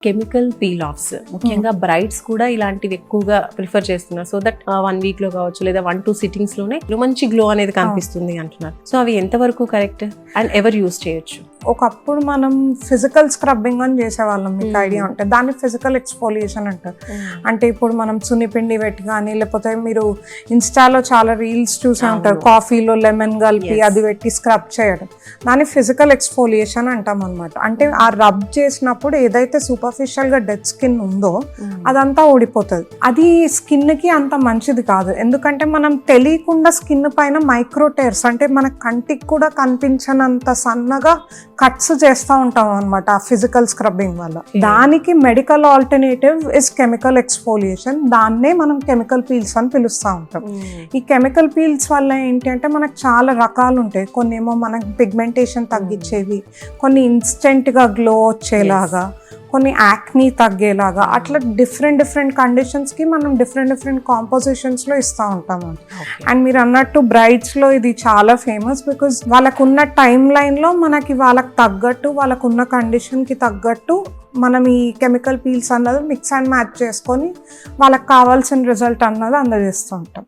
Chemical peel offs ముఖ్యంగా brides కూడా ఇలాంటివి ఎక్కువగా ప్రిఫర్ చేస్తున్నారు. సో దట్ 1 వీక్ లో కావచ్చు లేదా 1-2 సిట్టింగ్స్ లోనే మంచి గ్లో అనేది కనిపిస్తుంది అంటున్నారు. సో అవి ఎంతవరకు కరెక్ట్ అండ్ ఎవరు యూస్ చేయొచ్చు? ఒకప్పుడు మనం ఫిజికల్ స్క్రబ్బింగ్ అని చేసేవాళ్ళం, మీకు ఐడియా ఉంటే. దాన్ని ఫిజికల్ ఎక్స్ఫోలియేషన్ అంటారు. అంటే ఇప్పుడు మనం సున్నిపిండి పెట్టి కానీ, లేకపోతే మీరు ఇన్స్టాలో చాలా రీల్స్ చూసే ఉంటారు, కాఫీలో లెమన్ కలిపి అది పెట్టి స్క్రబ్ చేయడం. దాన్ని ఫిజికల్ ఎక్స్ఫోలియేషన్ అంటాం అనమాట. అంటే ఆ రబ్ చేసినప్పుడు ఏదైతే సూపర్ఫిషియల్ గా డెడ్ స్కిన్ ఉందో అదంతా ఊడిపోతుంది. అది స్కిన్ కి అంత మంచిది కాదు. ఎందుకంటే మనం తెలియకుండా స్కిన్ పైన మైక్రోటేర్స్, అంటే మన కంటికి కూడా కనిపించనంత సన్నగా కట్స్ చేస్తూ ఉంటాం అనమాట ఆ ఫిజికల్ స్క్రబ్బింగ్ వల్ల. దానికి medical alternative is chemical exfoliation. దాన్నే మనం కెమికల్ పీల్స్ అని పిలుస్తూ ఉంటాం. ఈ కెమికల్ పీల్స్ వల్ల ఏంటి అంటే మనకు చాలా రకాలు ఉంటాయి. కొన్ని ఏమో మనకు పిగ్మెంటేషన్ తగ్గించేవి, కొన్ని ఇన్స్టెంట్ గా గ్లో వచ్చేలాగా, కొన్ని యాక్నీ తగ్గేలాగా, అట్లా డిఫరెంట్ కండిషన్స్ కి మనం డిఫరెంట్ కాంపోజిషన్స్ లో ఇస్తూ ఉంటాం. అండ్ మీరు అన్నట్టు బ్రైడ్స్ లో ఇది చాలా ఫేమస్. బికాజ్ వాళ్ళకున్న టైం లైన్ లో మనకి వాళ్ళకి తగ్గట్టు, వాళ్ళకున్న కండిషన్ కి తగ్గట్టు మనం ఈ కెమికల్ పీల్స్ అన్నది మిక్స్ అండ్ మ్యాచ్ చేసుకొని వాళ్ళకి కావాల్సిన రిజల్ట్ అన్నది అందజేస్తూ ఉంటాం.